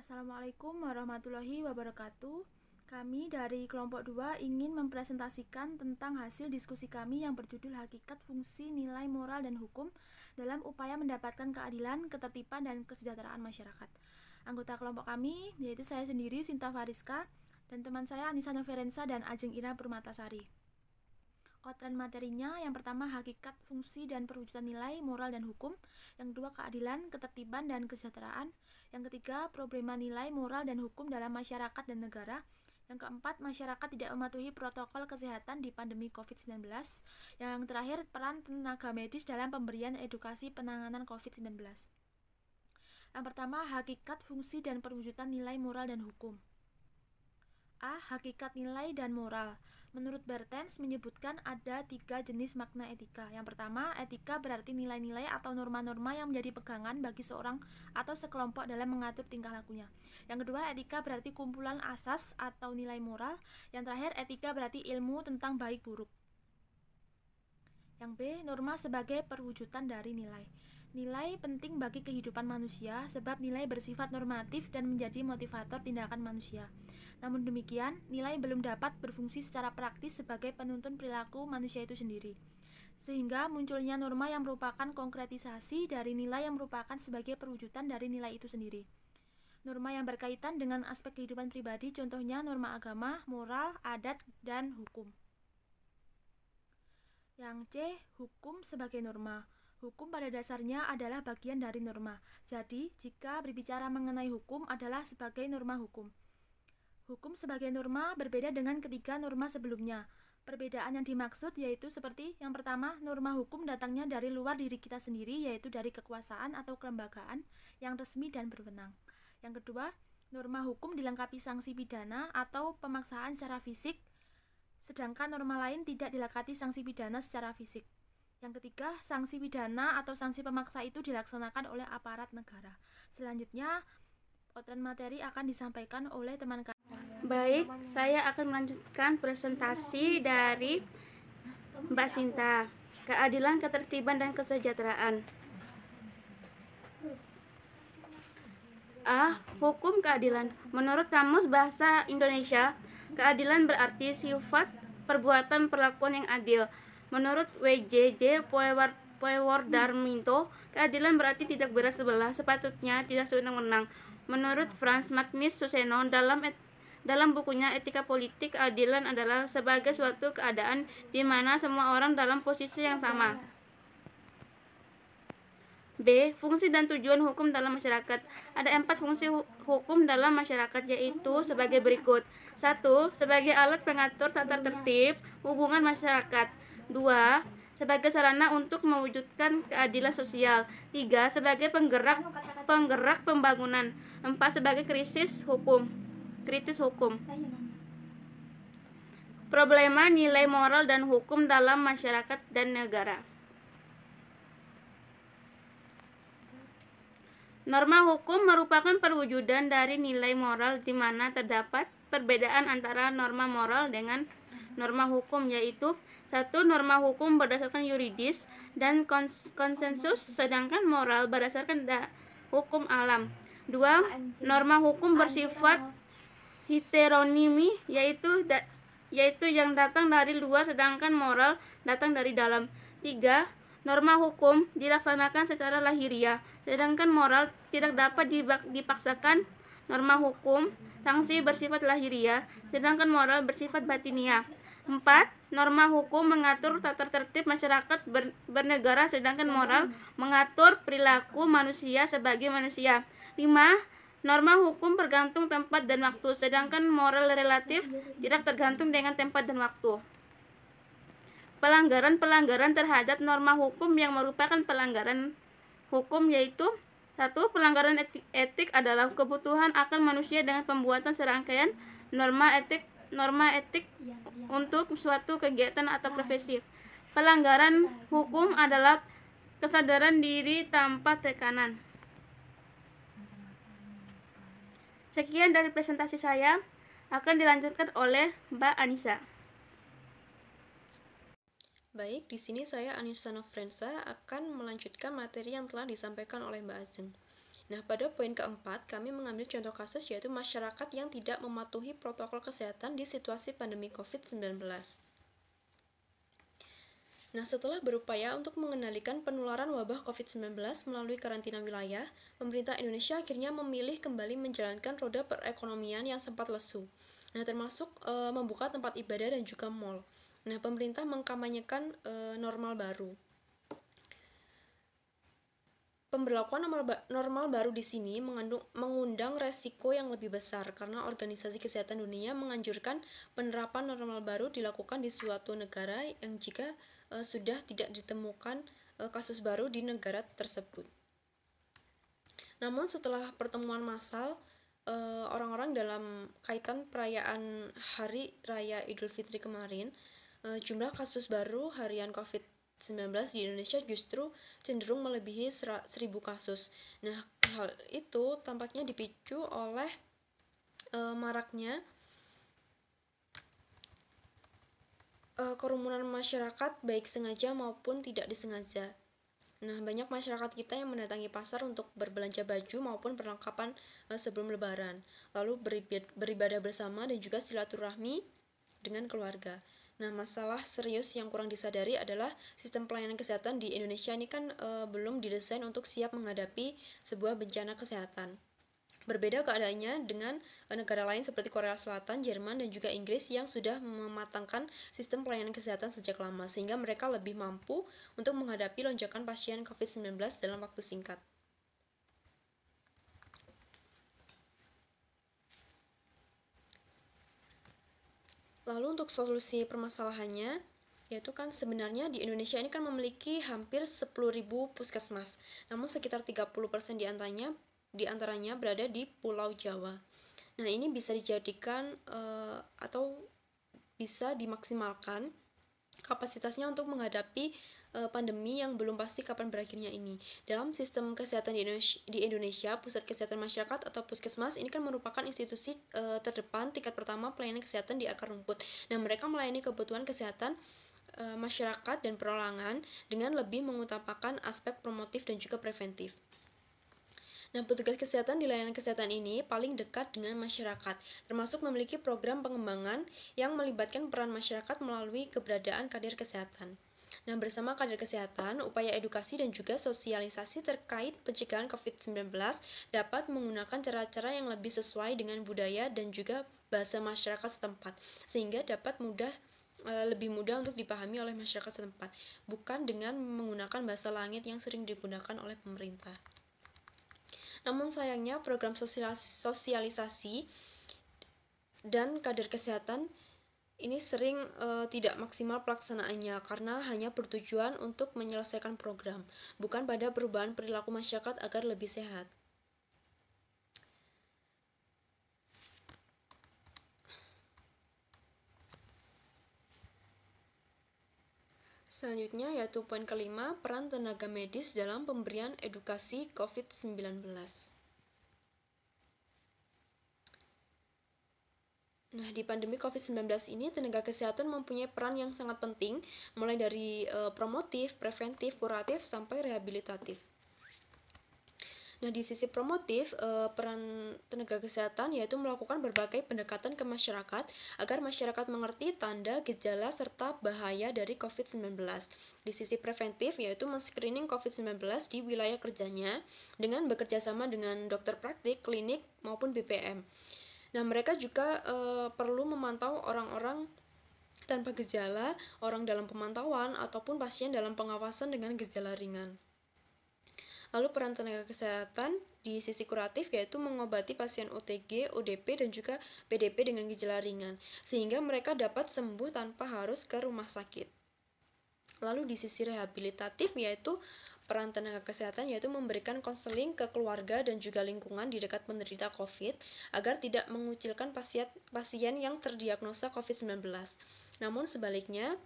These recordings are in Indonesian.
Assalamualaikum warahmatullahi wabarakatuh. Kami dari kelompok 2 ingin mempresentasikan tentang hasil diskusi kami yang berjudul Hakikat Fungsi Nilai Moral dan Hukum dalam upaya mendapatkan keadilan, ketertiban, dan kesejahteraan masyarakat. Anggota kelompok kami yaitu saya sendiri, Sinta Fariska, dan teman saya Anissa Noverensa dan Ajeng Ira Permatasari. Outline materinya, yang pertama hakikat, fungsi, dan perwujudan nilai, moral, dan hukum. Yang kedua keadilan, ketertiban, dan kesejahteraan. Yang ketiga problema nilai, moral, dan hukum dalam masyarakat dan negara. Yang keempat, masyarakat tidak mematuhi protokol kesehatan di pandemi COVID-19. Yang terakhir, peran tenaga medis dalam pemberian edukasi penanganan COVID-19. Yang pertama, hakikat, fungsi, dan perwujudan nilai, moral, dan hukum. A. Hakikat nilai dan moral. Menurut Bertens menyebutkan ada 3 jenis makna etika. Yang pertama, etika berarti nilai-nilai atau norma-norma yang menjadi pegangan bagi seorang atau sekelompok dalam mengatur tingkah lakunya. Yang kedua, etika berarti kumpulan asas atau nilai moral. Yang terakhir, etika berarti ilmu tentang baik buruk. Yang B, norma sebagai perwujudan dari nilai. Nilai penting bagi kehidupan manusia sebab nilai bersifat normatif dan menjadi motivator tindakan manusia. Namun demikian, nilai belum dapat berfungsi secara praktis sebagai penuntun perilaku manusia itu sendiri. Sehingga munculnya norma yang merupakan konkretisasi dari nilai yang merupakan sebagai perwujudan dari nilai itu sendiri. Norma yang berkaitan dengan aspek kehidupan pribadi, contohnya norma agama, moral, adat, dan hukum. Yang C, hukum sebagai norma. Hukum pada dasarnya adalah bagian dari norma. Jadi, jika berbicara mengenai hukum adalah sebagai norma hukum. Hukum sebagai norma berbeda dengan ketiga norma sebelumnya. Perbedaan yang dimaksud yaitu seperti yang pertama, norma hukum datangnya dari luar diri kita sendiri, yaitu dari kekuasaan atau kelembagaan yang resmi dan berwenang. Yang kedua, norma hukum dilengkapi sanksi pidana atau pemaksaan secara fisik, sedangkan norma lain tidak dilengkapi sanksi pidana secara fisik. Yang ketiga, sanksi pidana atau sanksi pemaksa itu dilaksanakan oleh aparat negara. Selanjutnya, outline materi akan disampaikan oleh teman kami. Baik, saya akan melanjutkan presentasi dari Mbak Sinta. Keadilan, ketertiban, dan kesejahteraan. A. Hukum keadilan. Menurut Kamus Bahasa Indonesia, keadilan berarti sifat perbuatan perlakuan yang adil. Menurut W.J.J. Poewardarminto, keadilan berarti tidak berat sebelah, sepatutnya tidak sewenang-wenang. Menurut Frans Magnus Suseno dalam bukunya Etika Politik, keadilan adalah sebagai suatu keadaan di mana semua orang dalam posisi yang sama. B. Fungsi dan tujuan hukum dalam masyarakat. Ada 4 fungsi hukum dalam masyarakat, yaitu sebagai berikut. 1. Sebagai alat pengatur tata tertib hubungan masyarakat. 2. Sebagai sarana untuk mewujudkan keadilan sosial. 3. Sebagai penggerak pembangunan. 4. Sebagai kritis hukum. Problema nilai moral dan hukum dalam masyarakat dan negara. Norma hukum merupakan perwujudan dari nilai moral di mana terdapat perbedaan antara norma moral dengan norma hukum, yaitu 1. Norma hukum berdasarkan yuridis dan konsensus, sedangkan moral berdasarkan hukum alam. 2. Norma hukum bersifat heteronimi, yaitu yang datang dari luar, sedangkan moral datang dari dalam. 3. Norma hukum dilaksanakan secara lahiriah, sedangkan moral tidak dapat dipaksakan. Norma hukum sanksi bersifat lahiriah, sedangkan moral bersifat batiniah. 4. Norma hukum mengatur tata tertib masyarakat bernegara, sedangkan moral mengatur perilaku manusia sebagai manusia. 5. Norma hukum bergantung tempat dan waktu, sedangkan moral relatif tidak tergantung dengan tempat dan waktu. Pelanggaran terhadap norma hukum yang merupakan pelanggaran hukum yaitu 1. Pelanggaran etik adalah kebutuhan akal manusia dengan pembuatan serangkaian norma etik untuk suatu kegiatan atau profesi. Pelanggaran hukum adalah kesadaran diri tanpa tekanan. Sekian dari presentasi saya, akan dilanjutkan oleh Mbak Anissa. Baik, di sini saya Anissa Noverensa akan melanjutkan materi yang telah disampaikan oleh Mbak Ajeng. Nah, pada poin keempat, kami mengambil contoh kasus yaitu masyarakat yang tidak mematuhi protokol kesehatan di situasi pandemi COVID-19. Nah, setelah berupaya untuk mengendalikan penularan wabah COVID-19 melalui karantina wilayah, pemerintah Indonesia akhirnya memilih kembali menjalankan roda perekonomian yang sempat lesu. Nah, termasuk membuka tempat ibadah dan juga mal. Nah, pemerintah mengkampanyekan normal baru. Pemberlakuan normal baru di sini mengundang resiko yang lebih besar karena Organisasi Kesehatan Dunia menganjurkan penerapan normal baru dilakukan di suatu negara yang jika sudah tidak ditemukan kasus baru di negara tersebut. Namun setelah pertemuan massal orang-orang dalam kaitan perayaan Hari Raya Idul Fitri kemarin, jumlah kasus baru harian COVID-19 di Indonesia justru cenderung melebihi 1.000 kasus. Nah, hal itu tampaknya dipicu oleh maraknya kerumunan masyarakat baik sengaja maupun tidak disengaja. Nah, banyak masyarakat kita yang mendatangi pasar untuk berbelanja baju maupun perlengkapan sebelum Lebaran, lalu beribadah bersama dan juga silaturahmi dengan keluarga. Nah, masalah serius yang kurang disadari adalah sistem pelayanan kesehatan di Indonesia ini kan belum didesain untuk siap menghadapi sebuah bencana kesehatan. Berbeda keadaannya dengan negara lain seperti Korea Selatan, Jerman, dan juga Inggris yang sudah mematangkan sistem pelayanan kesehatan sejak lama, sehingga mereka lebih mampu untuk menghadapi lonjakan pasien COVID-19 dalam waktu singkat. Lalu untuk solusi permasalahannya, yaitu kan sebenarnya di Indonesia ini kan memiliki hampir 10.000 puskesmas, namun sekitar 30% di antaranya berada di Pulau Jawa. Nah, ini bisa dijadikan atau bisa dimaksimalkan kapasitasnya untuk menghadapi pandemi yang belum pasti kapan berakhirnya ini. Dalam sistem kesehatan di Indonesia, Pusat Kesehatan Masyarakat atau Puskesmas ini kan merupakan institusi terdepan tingkat pertama pelayanan kesehatan di akar rumput. Nah, mereka melayani kebutuhan kesehatan masyarakat dan perorangan dengan lebih mengutamakan aspek promotif dan juga preventif. Nah, petugas kesehatan di layanan kesehatan ini paling dekat dengan masyarakat, termasuk memiliki program pengembangan yang melibatkan peran masyarakat melalui keberadaan kader kesehatan. Nah, bersama kader kesehatan, upaya edukasi dan juga sosialisasi terkait pencegahan COVID-19 dapat menggunakan cara-cara yang lebih sesuai dengan budaya dan juga bahasa masyarakat setempat, sehingga dapat lebih mudah untuk dipahami oleh masyarakat setempat, bukan dengan menggunakan bahasa langit yang sering digunakan oleh pemerintah. Namun sayangnya program sosialisasi dan kader kesehatan ini sering tidak maksimal pelaksanaannya karena hanya bertujuan untuk menyelesaikan program, bukan pada perubahan perilaku masyarakat agar lebih sehat. Selanjutnya yaitu poin kelima, peran tenaga medis dalam pemberian edukasi COVID-19. Nah, di pandemi COVID-19 ini, tenaga kesehatan mempunyai peran yang sangat penting, mulai dari promotif, preventif, kuratif, sampai rehabilitatif. Nah, di sisi promotif, peran tenaga kesehatan yaitu melakukan berbagai pendekatan ke masyarakat agar masyarakat mengerti tanda, gejala, serta bahaya dari COVID-19. Di sisi preventif yaitu men-screening COVID-19 di wilayah kerjanya dengan bekerjasama dengan dokter praktik, klinik, maupun BPM. Nah, mereka juga perlu memantau orang-orang tanpa gejala, orang dalam pemantauan, ataupun pasien dalam pengawasan dengan gejala ringan. Lalu peran tenaga kesehatan di sisi kuratif yaitu mengobati pasien OTG, ODP, dan juga PDP dengan gejala ringan, sehingga mereka dapat sembuh tanpa harus ke rumah sakit. Lalu di sisi rehabilitatif yaitu peran tenaga kesehatan yaitu memberikan konseling ke keluarga dan juga lingkungan di dekat penderita COVID agar tidak mengucilkan pasien yang terdiagnosa COVID-19. Namun sebaliknya,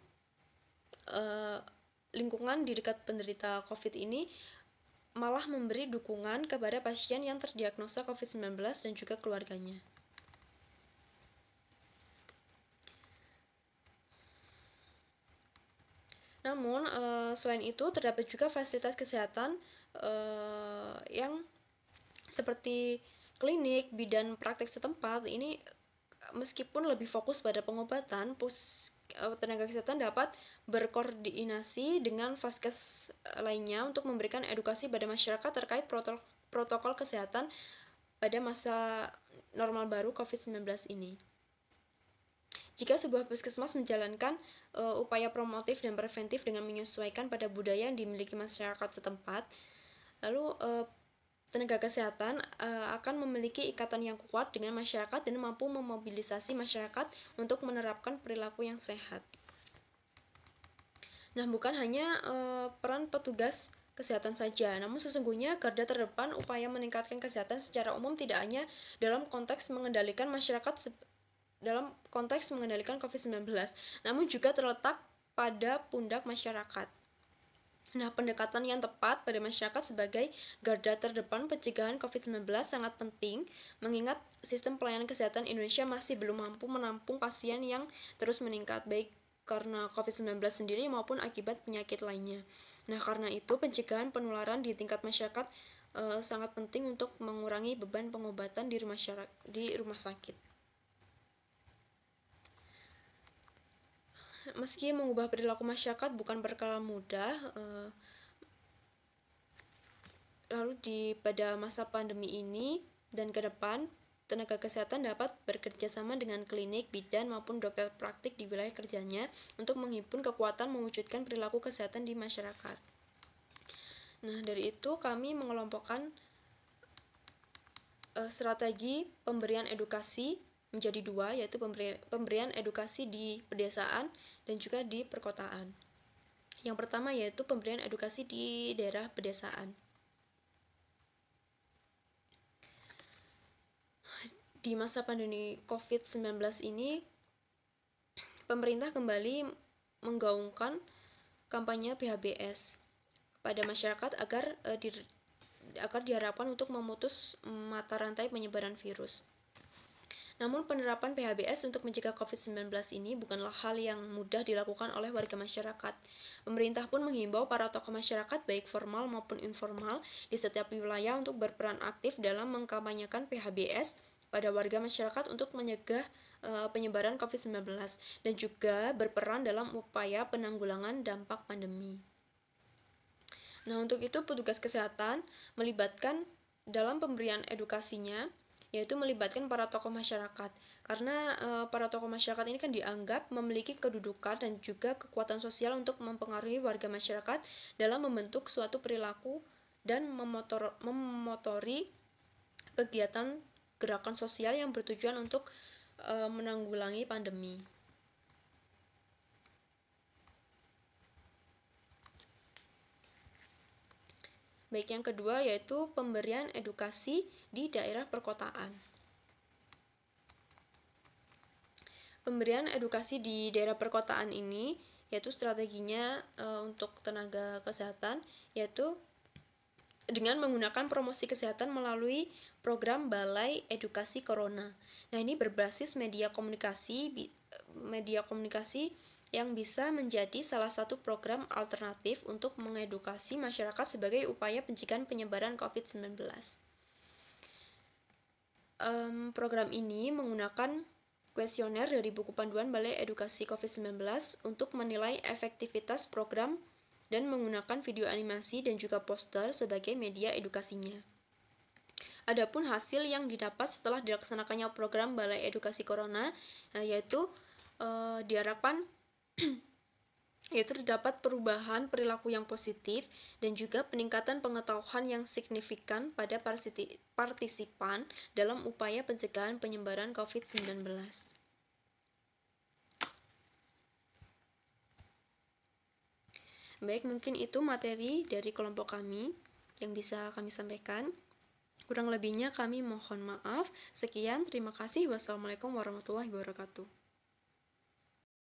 lingkungan di dekat penderita COVID ini malah memberi dukungan kepada pasien yang terdiagnosa COVID-19 dan juga keluarganya. Namun, selain itu terdapat juga fasilitas kesehatan yang seperti klinik, bidan praktek setempat ini meskipun lebih fokus pada pengobatan, tenaga kesehatan dapat berkoordinasi dengan vaskes lainnya untuk memberikan edukasi pada masyarakat terkait protokol kesehatan pada masa normal baru COVID-19 ini. Jika sebuah puskesmas menjalankan upaya promotif dan preventif dengan menyesuaikan pada budaya yang dimiliki masyarakat setempat, lalu tenaga kesehatan akan memiliki ikatan yang kuat dengan masyarakat dan mampu memobilisasi masyarakat untuk menerapkan perilaku yang sehat. Nah, bukan hanya peran petugas kesehatan saja, namun sesungguhnya garda terdepan upaya meningkatkan kesehatan secara umum tidak hanya dalam konteks mengendalikan COVID-19, namun juga terletak pada pundak masyarakat. Nah, pendekatan yang tepat pada masyarakat sebagai garda terdepan pencegahan COVID-19 sangat penting, mengingat sistem pelayanan kesehatan Indonesia masih belum mampu menampung pasien yang terus meningkat, baik karena COVID-19 sendiri maupun akibat penyakit lainnya. Nah, karena itu pencegahan penularan di tingkat masyarakat sangat penting untuk mengurangi beban pengobatan di rumah sakit. Meski mengubah perilaku masyarakat bukan perkara mudah, lalu pada masa pandemi ini dan ke depan, tenaga kesehatan dapat bekerja sama dengan klinik, bidan, maupun dokter praktik di wilayah kerjanya untuk menghimpun kekuatan mewujudkan perilaku kesehatan di masyarakat. Nah, dari itu kami mengelompokkan strategi pemberian edukasi menjadi dua, yaitu pemberian edukasi di pedesaan dan juga di perkotaan. Yang pertama yaitu pemberian edukasi di daerah pedesaan. Di masa pandemi COVID-19 ini, pemerintah kembali menggaungkan kampanye PHBS pada masyarakat agar diharapkan untuk memutus mata rantai penyebaran virus. Namun penerapan PHBS untuk mencegah COVID-19 ini bukanlah hal yang mudah dilakukan oleh warga masyarakat. Pemerintah pun menghimbau para tokoh masyarakat baik formal maupun informal di setiap wilayah untuk berperan aktif dalam mengkampanyekan PHBS pada warga masyarakat untuk mencegah penyebaran COVID-19 dan juga berperan dalam upaya penanggulangan dampak pandemi. Nah, untuk itu petugas kesehatan melibatkan dalam pemberian edukasinya, yaitu melibatkan para tokoh masyarakat, karena para tokoh masyarakat ini kan dianggap memiliki kedudukan dan juga kekuatan sosial untuk mempengaruhi warga masyarakat dalam membentuk suatu perilaku dan memotori kegiatan gerakan sosial yang bertujuan untuk menanggulangi pandemi. Baik, yang kedua yaitu pemberian edukasi di daerah perkotaan. Pemberian edukasi di daerah perkotaan ini yaitu strateginya untuk tenaga kesehatan yaitu dengan menggunakan promosi kesehatan melalui program Balai Edukasi Corona. Nah, ini berbasis media komunikasi yang bisa menjadi salah satu program alternatif untuk mengedukasi masyarakat sebagai upaya pencegahan penyebaran COVID-19. Program ini menggunakan kuesioner dari buku panduan Balai Edukasi COVID-19 untuk menilai efektivitas program dan menggunakan video animasi dan juga poster sebagai media edukasinya. Adapun hasil yang didapat setelah dilaksanakannya program Balai Edukasi Corona yaitu diharapkan yaitu terdapat perubahan perilaku yang positif dan juga peningkatan pengetahuan yang signifikan pada partisipan dalam upaya pencegahan penyebaran COVID-19. Baik, mungkin itu materi dari kelompok kami yang bisa kami sampaikan. Kurang lebihnya kami mohon maaf. Sekian, terima kasih. Wassalamualaikum warahmatullahi wabarakatuh.